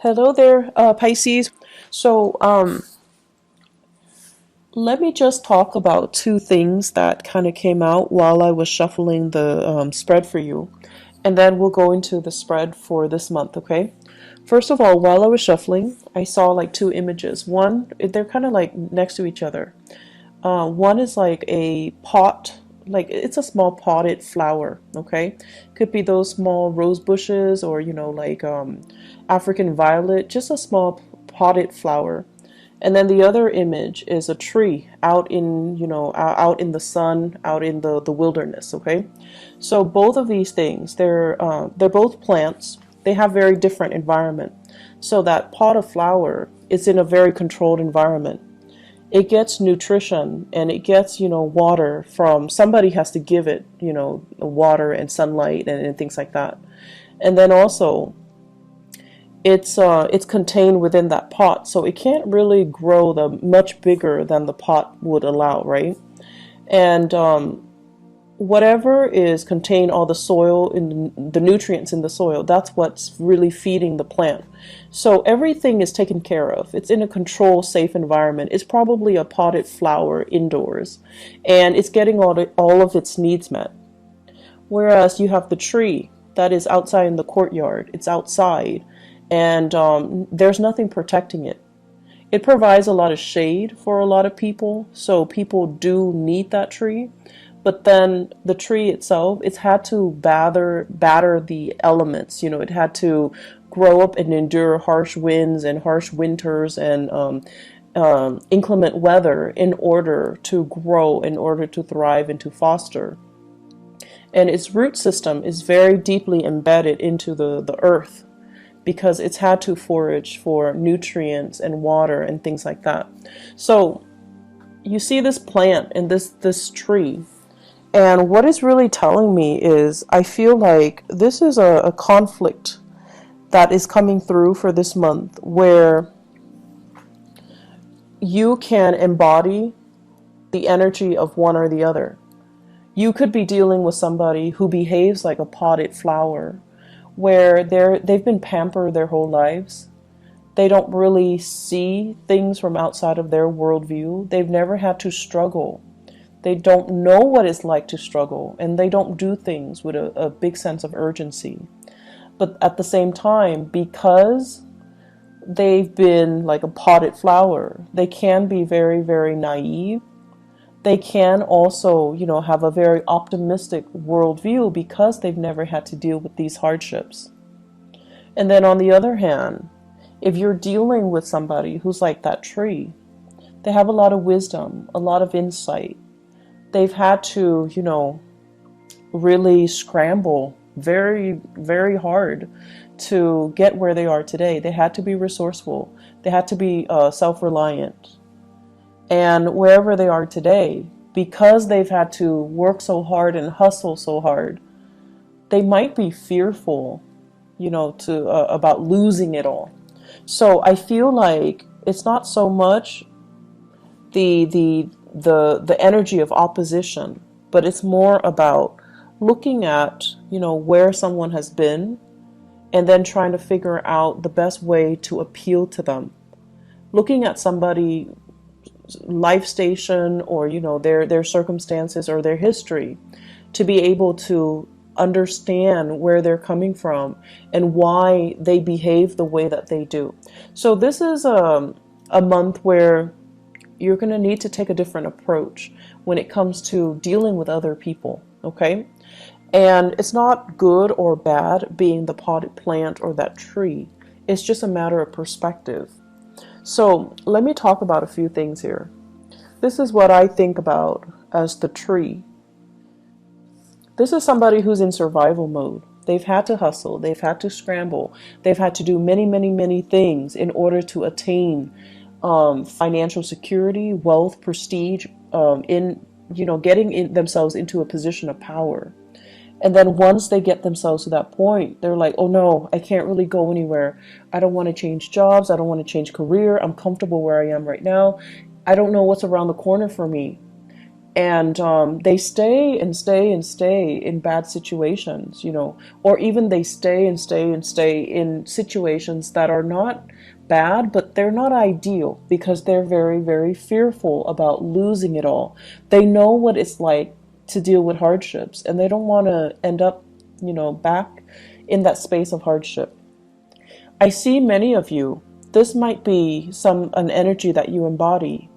Hello there, Pisces. So, let me just talk about two things that kind of came out while I was shuffling the spread for you, and then we'll go into the spread for this month, okay? First of all, while I was shuffling, I saw like two images. One, they're kind of like next to each other. One is like a pot, like it's a small potted flower, okay? Could be those small rose bushes or, like African violet, just a small potted flower. And then the other image is a tree out in, out in the sun, out in the wilderness, okay? So both of these things, they're both plants. They have very different environment. So that pot of flower is in a very controlled environment. It gets nutrition and it gets, water from somebody has to give it, water and sunlight and things like that. And then also it's contained within that pot, so it can't really grow the much bigger than the pot would allow, right? And whatever is contained, all the soil in the nutrients in the soil, that's what's really feeding the plant. So everything is taken care of. It's in a controlled, safe environment. It's probably a potted flower indoors, and it's getting all of its needs met. Whereas you have the tree that is outside in the courtyard. It's outside, and there's nothing protecting it. It provides a lot of shade for a lot of people, so people do need that tree. But then the tree itself, it's had to batter the elements. It had to grow up and endure harsh winds and harsh winters and inclement weather in order to grow, in order to thrive and to foster. And its root system is very deeply embedded into the earth because it's had to forage for nutrients and water and things like that. So you see this plant and this tree, and what it's really telling me is I feel like this is a conflict that is coming through for this month where you can embody the energy of one or the other. You could be dealing with somebody who behaves like a potted flower, where they've been pampered their whole lives. They don't really see things from outside of their worldview. They've never had to struggle. They don't know what it's like to struggle, and they don't do things with a big sense of urgency. But at the same time, because they've been like a potted flower, they can be very, very naive. They can also, have a very optimistic worldview because they've never had to deal with these hardships. And then on the other hand, if you're dealing with somebody who's like that tree, they have a lot of wisdom, a lot of insight. They've had to, really scramble very, very hard to get where they are today. They had to be resourceful. They had to be self-reliant. And wherever they are today, because they've had to work so hard and hustle so hard, they might be fearful, to about losing it all. So I feel like it's not so much the energy of opposition, but it's more about looking at, where someone has been and then trying to figure out the best way to appeal to them. Looking at somebody life station or their circumstances or their history to be able to understand where they're coming from and why they behave the way that they do. So this is a month where you're going to need to take a different approach when it comes to dealing with other people, okay? And it's not good or bad being the potted plant or that tree. It's just a matter of perspective. So let me talk about a few things here. This is what I think about as the tree. This is somebody who's in survival mode. They've had to hustle. They've had to scramble. They've had to do many, many, many things in order to attain financial security, wealth, prestige, getting themselves into a position of power. And then once they get themselves to that point, they're like, oh no, I can't really go anywhere. I don't want to change jobs. I don't want to change career. I'm comfortable where I am right now. I don't know what's around the corner for me. And they stay and stay and stay in bad situations, or even they stay and stay and stay in situations that are not bad, but they're not ideal because they're very, very fearful about losing it all. They know what it's like to deal with hardships, and they don't want to end up, back in that space of hardship. I see many of you, this might be an energy that you embody,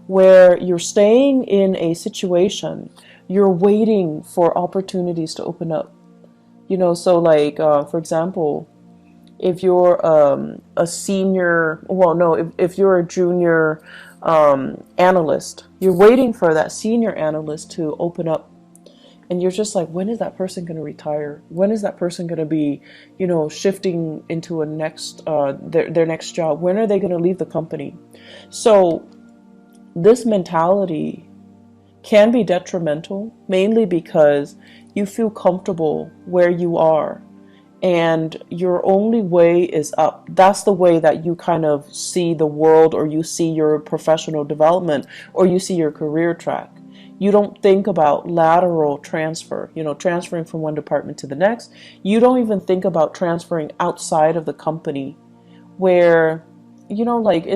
where you're staying in a situation, you're waiting for opportunities to open up. So like, for example, if you're a senior, well, no, if you're a junior analyst, you're waiting for that senior analyst to open up. And you're just like, when is that person going to retire? When is that person going to be, shifting into a next, their next job? When are they going to leave the company? So this mentality can be detrimental, mainly because you feel comfortable where you are and your only way is up. That's the way that you kind of see the world, or you see your professional development, or you see your career track. You don't think about lateral transfer, transferring from one department to the next. You don't even think about transferring outside of the company where, like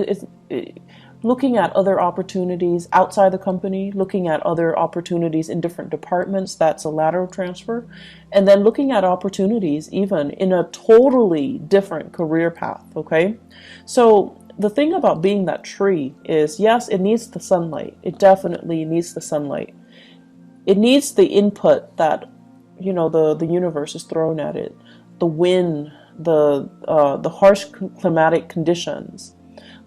looking at other opportunities outside the company, looking at other opportunities in different departments, that's a lateral transfer. And then looking at opportunities even in a totally different career path, okay? So the thing about being that tree is, yes, it needs the sunlight. It definitely needs the sunlight. It needs the input that, the universe is throwing at it. The wind, the harsh climatic conditions,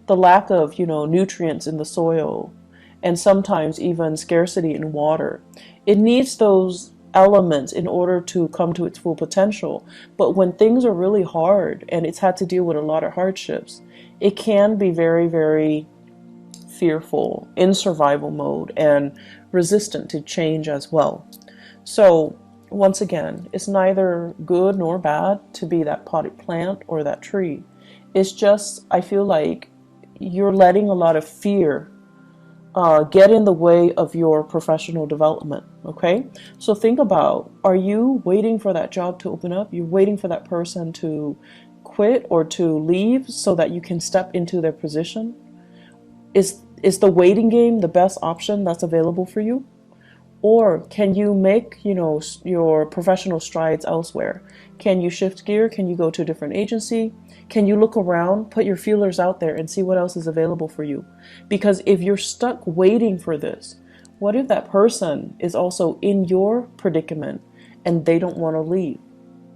the lack of, nutrients in the soil, and sometimes even scarcity in water. It needs those elements in order to come to its full potential. But when things are really hard and it's had to deal with a lot of hardships, it can be very, very fearful, in survival mode, and resistant to change as well. So once again, it's neither good nor bad to be that potted plant or that tree. It's just, I feel like you're letting a lot of fear get in the way of your professional development, okay? So think about, are you waiting for that job to open up? You're waiting for that person to quit or to leave so that you can step into their position? Is the waiting game the best option that's available for you? Or can you make, your professional strides elsewhere? Can you shift gear? Can you go to a different agency? Can you look around, put your feelers out there and see what else is available for you? Because if you're stuck waiting for this, what if that person is also in your predicament and they don't want to leave?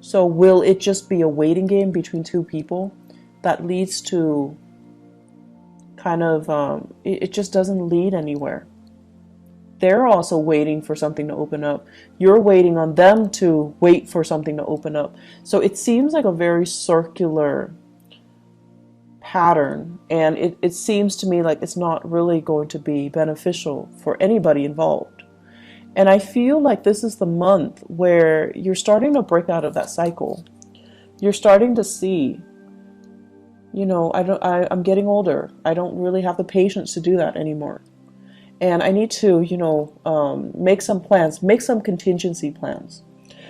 So will it just be a waiting game between two people that leads to kind of, it just doesn't lead anywhere? They're also waiting for something to open up. You're waiting on them to wait for something to open up. So it seems like a very circular pattern, and it seems to me like it's not really going to be beneficial for anybody involved. And I feel like this is the month where you're starting to break out of that cycle. You're starting to see, I'm getting older. I don't really have the patience to do that anymore. And I need to, make some plans, make some contingency plans.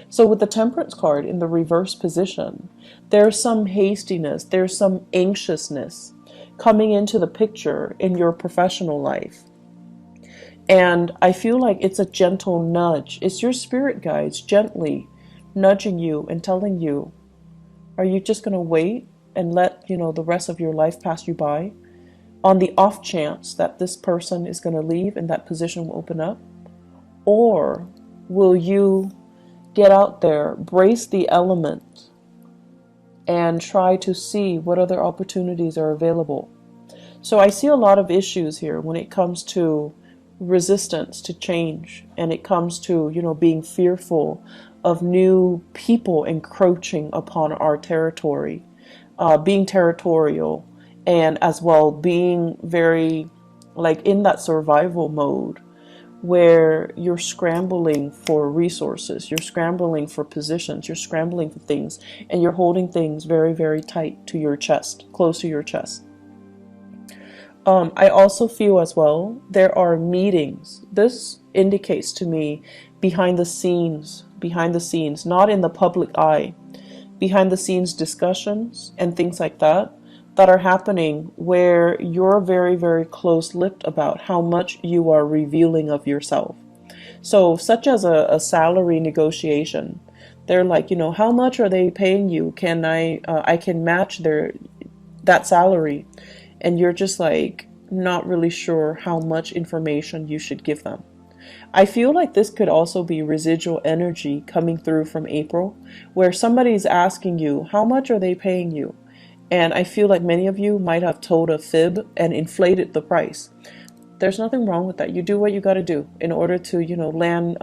So with the Temperance card in the reverse position, there's some hastiness, there's some anxiousness coming into the picture in your professional life. And I feel like it's a gentle nudge. It's your spirit guides gently nudging you and telling you, are you just going to wait and let, the rest of your life pass you by on the off chance that this person is going to leave and that position will open up? Or will you get out there, brace the element, and try to see what other opportunities are available? So I see a lot of issues here when it comes to resistance to change, and it comes to, being fearful of new people encroaching upon our territory, being territorial, and as well being very in that survival mode where you're scrambling for resources, you're scrambling for positions, you're scrambling for things, and you're holding things very, very tight to your chest, close to your chest. I also feel as well there are meetings. This indicates to me behind the scenes, not in the public eye, behind the scenes discussions and things like that that are happening where you're very, very close-lipped about how much you are revealing of yourself. So such as a salary negotiation, they're like, you know, how much are they paying you? Can I can match that salary. And you're just like not really sure how much information you should give them. I feel like this could also be residual energy coming through from April, where somebody's asking you, how much are they paying you? And I feel like many of you might have told a fib and inflated the price. There's nothing wrong with that. You do what you got to do in order to, you know, land.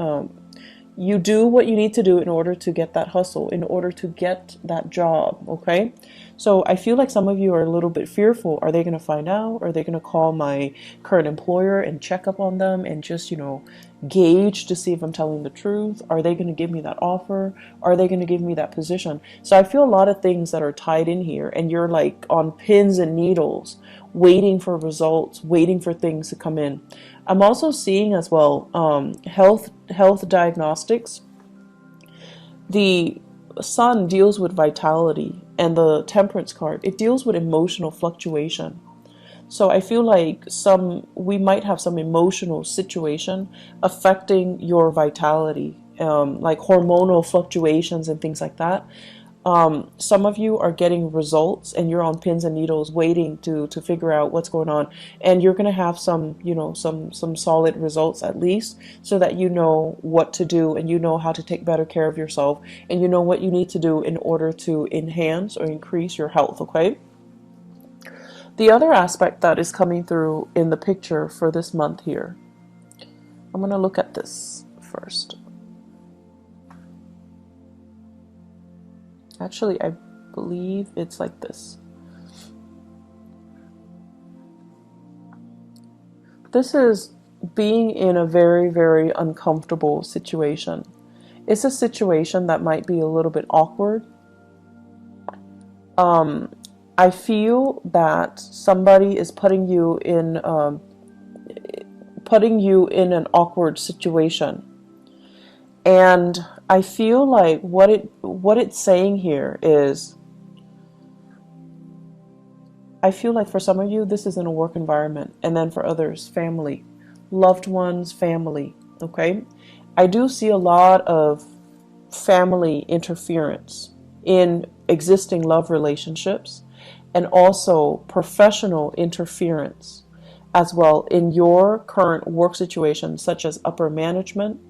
You do what you need to do in order to get that hustle, in order to get that job, okay? So I feel like some of you are a little bit fearful. Are they going to find out? Are they going to call my current employer and check up on them and just, you know, gauge to see if I'm telling the truth? Are they going to give me that offer? Are they going to give me that position? So I feel a lot of things that are tied in here, and you're like on pins and needles, waiting for results, waiting for things to come in. I'm also seeing as well health diagnostics. The sun deals with vitality, and the temperance card, it deals with emotional fluctuation. So I feel like we might have some emotional situation affecting your vitality, like hormonal fluctuations and things like that. Some of you are getting results and you're on pins and needles waiting to figure out what's going on, and you're going to have some, you know, some solid results at least, so that you know what to do and you know how to take better care of yourself and you know what you need to do in order to enhance or increase your health, okay? The other aspect that is coming through in the picture for this month here, I'm going to look at this first. Actually, I believe it's like this. This is being in a very, very uncomfortable situation. It's a situation that might be a little bit awkward. I feel that somebody is putting you in an awkward situation. And I feel like what it's saying here is, I feel like for some of you, this is in a work environment, and then for others, family, loved ones, family, okay? I do see a lot of family interference in existing love relationships, and also professional interference as well in your current work situation, such as upper management,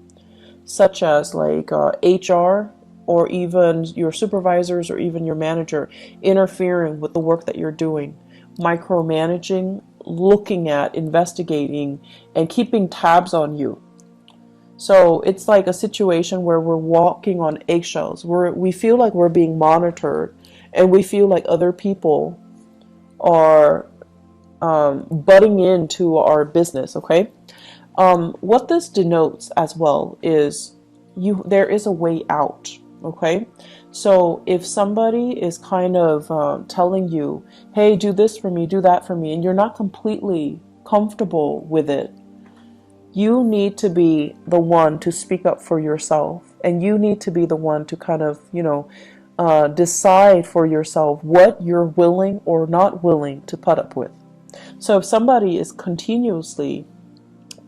such as like HR, or even your supervisors or even your manager interfering with the work that you're doing, micromanaging, looking at, investigating, and keeping tabs on you. So it's like a situation where we're walking on eggshells, we feel like we're being monitored, and we feel like other people are butting into our business, okay? What this denotes as well is there is a way out, okay? So if somebody is kind of telling you, hey, do this for me, do that for me, and you're not completely comfortable with it, you need to be the one to speak up for yourself, and you need to be the one to kind of, you know, decide for yourself what you're willing or not willing to put up with. So if somebody is continuously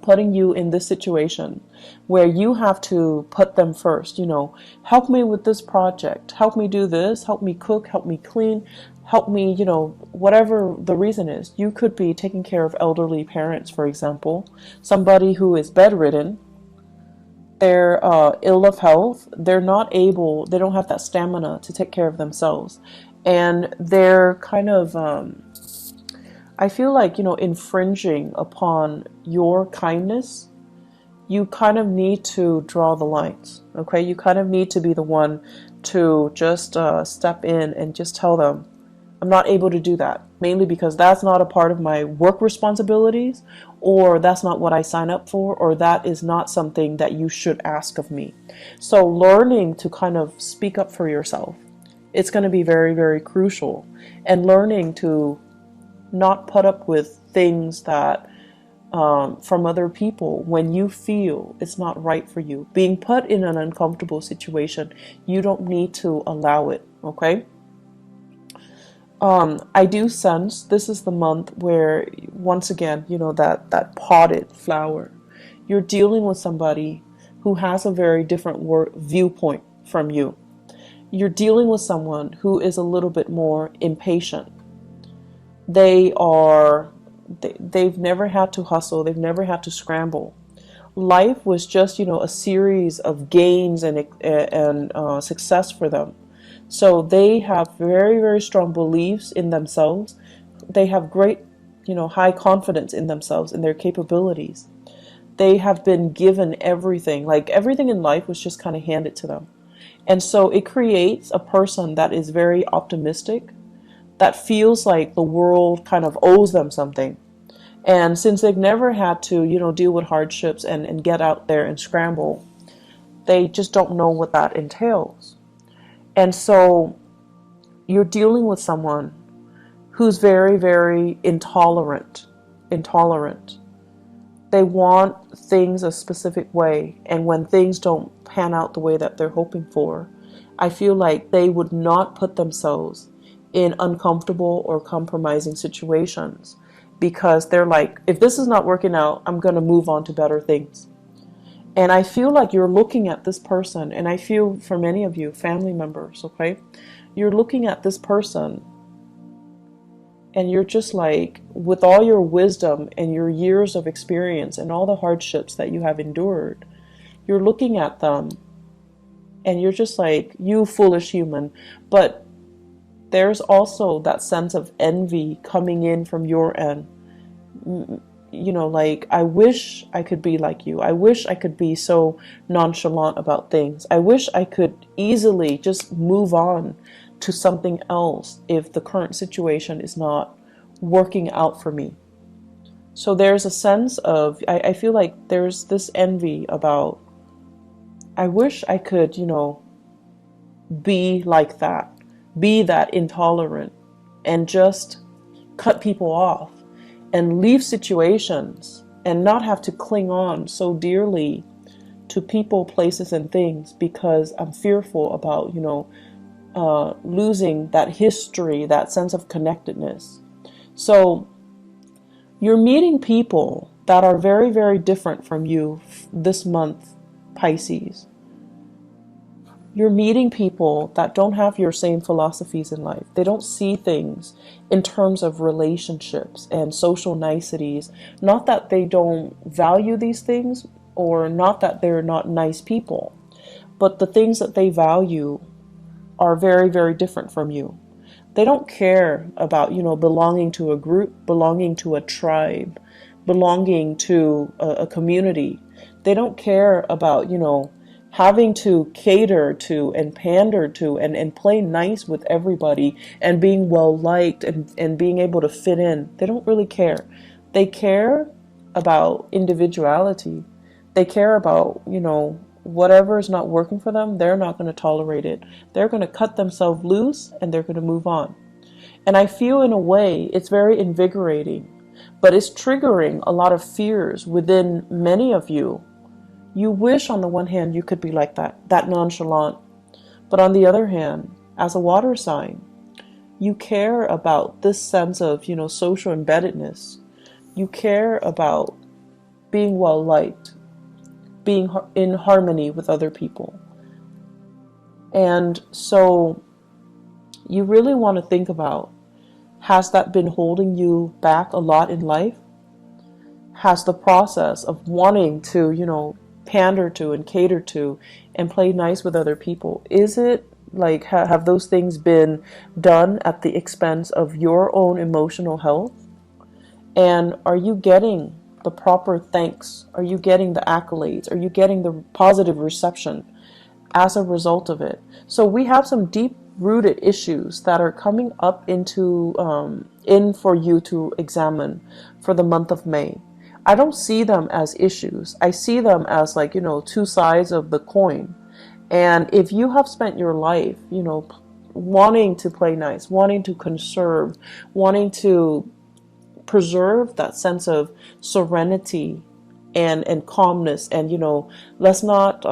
putting you in this situation where you have to put them first, you know, help me with this project, help me do this, help me cook, help me clean, help me, you know, whatever the reason is. You could be taking care of elderly parents, for example, somebody who is bedridden, they're ill of health, they don't have that stamina to take care of themselves, and they're kind of I feel like, you know, infringing upon your kindness. You kind of need to draw the lines, okay? You kind of need to be the one to just step in and just tell them, I'm not able to do that, mainly because that's not a part of my work responsibilities, or that's not what I sign up for, or that is not something that you should ask of me. So learning to kind of speak up for yourself, it's going to be very, very crucial. And learning to not put up with things that from other people when you feel it's not right for you. Being put in an uncomfortable situation, you don't need to allow it, okay? I do sense this is the month where, once again, that potted flower, you're dealing with somebody who has a very different viewpoint from you. You're dealing with someone who is a little bit more impatient. They've never had to hustle. They've never had to scramble. Life was just, a series of gains and success for them. So they have very, very strong beliefs in themselves. They have great, high confidence in themselves and their capabilities. They have been given everything. Like, everything in life was just kind of handed to them. And so it creates a person that is very optimistic, that feels like the world kind of owes them something. And since they've never had to, deal with hardships and get out there and scramble, they just don't know what that entails. And so you're dealing with someone who's very, very intolerant. They want things a specific way. And when things don't pan out the way that they're hoping for, I feel like they would not put themselves in uncomfortable or compromising situations, because they're like, if this is not working out, I'm going to move on to better things. And I feel like you're looking at this person, and I feel for many of you, family members, okay, you're looking at this person and you're just like, with all your wisdom and your years of experience and all the hardships that you have endured, you're looking at them and you're just like, you foolish human. But there's also that sense of envy coming in from your end. Like, I wish I could be like you. I wish I could be so nonchalant about things. I wish I could easily just move on to something else if the current situation is not working out for me. So there's a sense of, I feel like there's this envy about, I wish I could, be like that, be that intolerant, and just cut people off and leave situations and not have to cling on so dearly to people, places, and things because I'm fearful about, losing that history, that sense of connectedness. So you're meeting people that are very, very different from you this month, Pisces. You're meeting people that don't have your same philosophies in life. They don't see things in terms of relationships and social niceties. Not that they don't value these things, or not that they're not nice people, but the things that they value are very, very different from you. They don't care about, belonging to a group, belonging to a tribe, belonging to a community. They don't care about, having to cater to and pander to and play nice with everybody and being well liked and being able to fit in. They don't really care. They care about individuality. They care about, whatever is not working for them, they're not going to tolerate it. They're going to cut themselves loose and they're going to move on. And I feel, in a way, it's very invigorating, but it's triggering a lot of fears within many of you. You wish on the one hand you could be like that nonchalant. But on the other hand, as a water sign, you care about this sense of, social embeddedness. You care about being well liked, being in harmony with other people. And so you really want to think about, has that been holding you back a lot in life? Has the process of wanting to, pander to and cater to and play nice with other people, is it like, have those things been done at the expense of your own emotional health? And are you getting the proper thanks? Are you getting the accolades? Are you getting the positive reception as a result of it? So we have some deep rooted issues that are coming up in for you to examine for the month of May. I don't see them as issues. I see them as like, two sides of the coin. And if you have spent your life, wanting to play nice, wanting to conserve, wanting to, preserve that sense of serenity and calmness, and let's not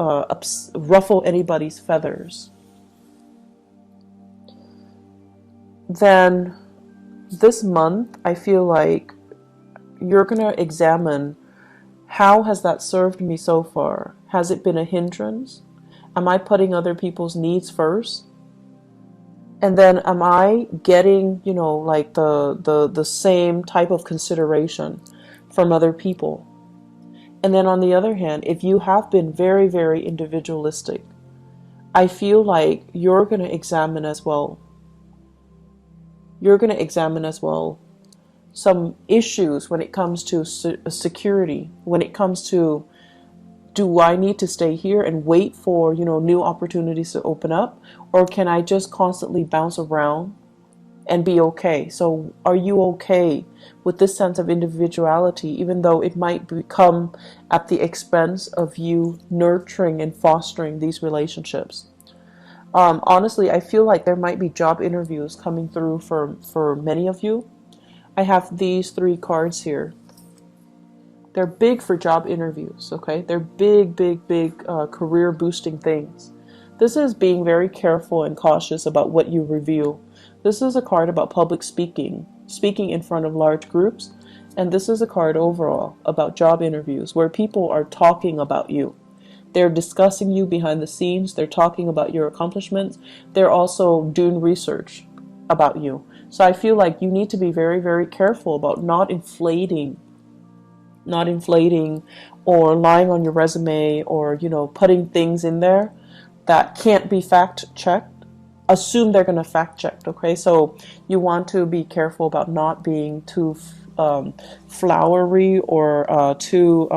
ruffle anybody's feathers. Then this month, I feel like you're going to examine, how has that served me so far? Has it been a hindrance? Am I putting other people's needs first? And then am I getting, like the same type of consideration from other people? And then on the other hand, if you have been very, very individualistic, I feel like you're going to examine as well. You're going to examine as well some issues when it comes to security, when it comes to, do I need to stay here and wait for, new opportunities to open up? Or can I just constantly bounce around and be okay? So are you okay with this sense of individuality, even though it might become at the expense of you nurturing and fostering these relationships? Honestly, I feel like there might be job interviews coming through for many of you. I have these 3 cards here. They're big for job interviews, okay? They're big, big, big career boosting things. This is being very careful and cautious about what you reveal. This is a card about public speaking, speaking in front of large groups. And this is a card overall about job interviews where people are talking about you. They're discussing you behind the scenes. They're talking about your accomplishments. They're also doing research about you. So I feel like you need to be very, very careful about not inflating or lying on your resume, or putting things in there that can't be fact checked. Assume they're going to fact check, okay? So you want to be careful about not being too flowery, or too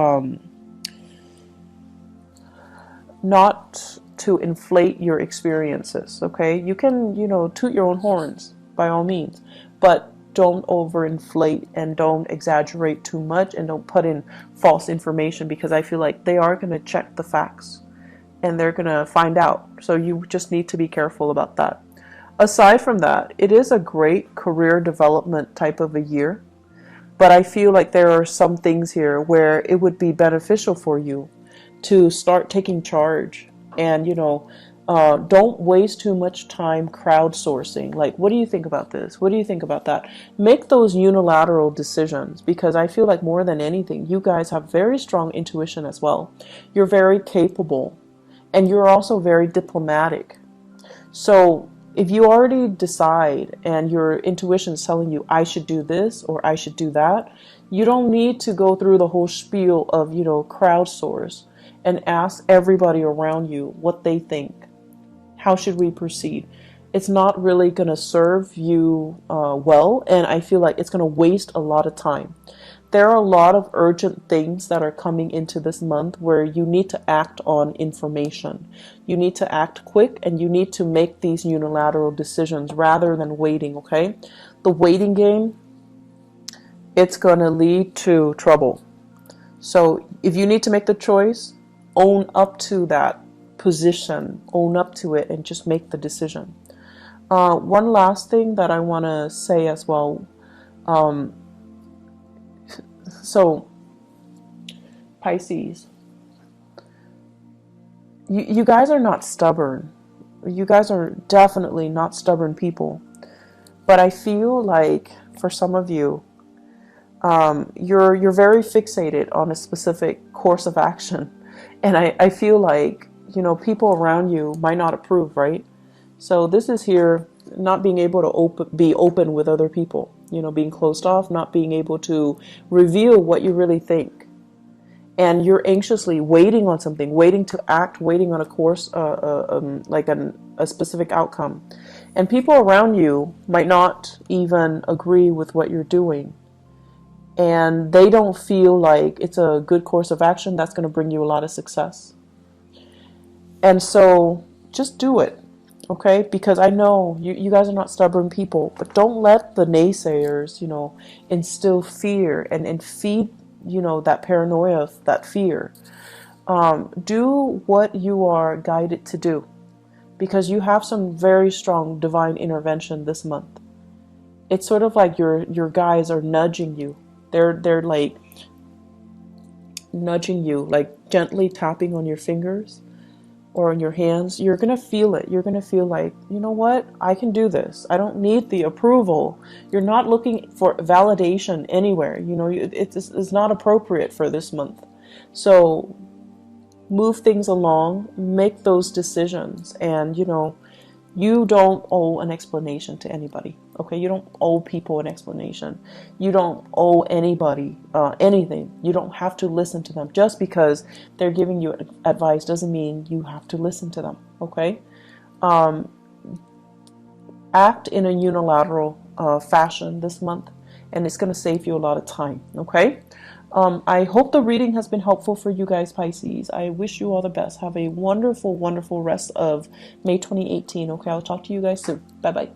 not to inflate your experiences, okay? You can toot your own horns by all means, but don't overinflate and don't exaggerate too much, and don't put in false information, because I feel like they are going to check the facts and they're going to find out. So you just need to be careful about that. Aside from that, it is a great career development type of a year, but I feel like there are some things here where it would be beneficial for you to start taking charge, and don't waste too much time crowdsourcing. Like, what do you think about this? What do you think about that? Make those unilateral decisions, because I feel like more than anything, you guys have very strong intuition as well. You're very capable, and you're also very diplomatic. So if you already decide and your intuition is telling you, I should do this or I should do that, you don't need to go through the whole spiel of, crowdsource and ask everybody around you what they think. How should we proceed? It's not really going to serve you well, and I feel like it's going to waste a lot of time. There are a lot of urgent things that are coming into this month where you need to act on information. You need to act quick, and you need to make these unilateral decisions rather than waiting, okay? The waiting game, it's going to lead to trouble. So if you need to make the choice, own up to that position, own up to it, and just make the decision. One last thing that I want to say as well. So Pisces, you guys are not stubborn. You guys are definitely not stubborn people. But I feel like for some of you, you're very fixated on a specific course of action. And I feel like, people around you might not approve, right? So this is here, not being able to be open with other people, being closed off, not being able to reveal what you really think. And you're anxiously waiting on something, waiting to act, waiting on a course, like a specific outcome. And people around you might not even agree with what you're doing. And they don't feel like it's a good course of action that's going to bring you a lot of success. And so just do it, okay? Because I know you guys are not stubborn people, but don't let the naysayers, instill fear and feed, that paranoia, that fear. Do what you are guided to do, because you have some very strong divine intervention this month. it's sort of like your guides are nudging you. They're like nudging you, like gently tapping on your fingers or on your hands. You're going to feel it. You're going to feel like, you know what? I can do this. I don't need the approval. You're not looking for validation anywhere. You know, it's not appropriate for this month. So move things along, make those decisions, and, you know, you don't owe an explanation to anybody. Okay, you don't owe people an explanation. You don't owe anybody anything. You don't have to listen to them. Just because they're giving you advice doesn't mean you have to listen to them. Okay, act in a unilateral fashion this month, and it's going to save you a lot of time. Okay, I hope the reading has been helpful for you guys, Pisces. I wish you all the best. Have a wonderful, wonderful rest of May 2018. Okay, I'll talk to you guys soon. Bye bye.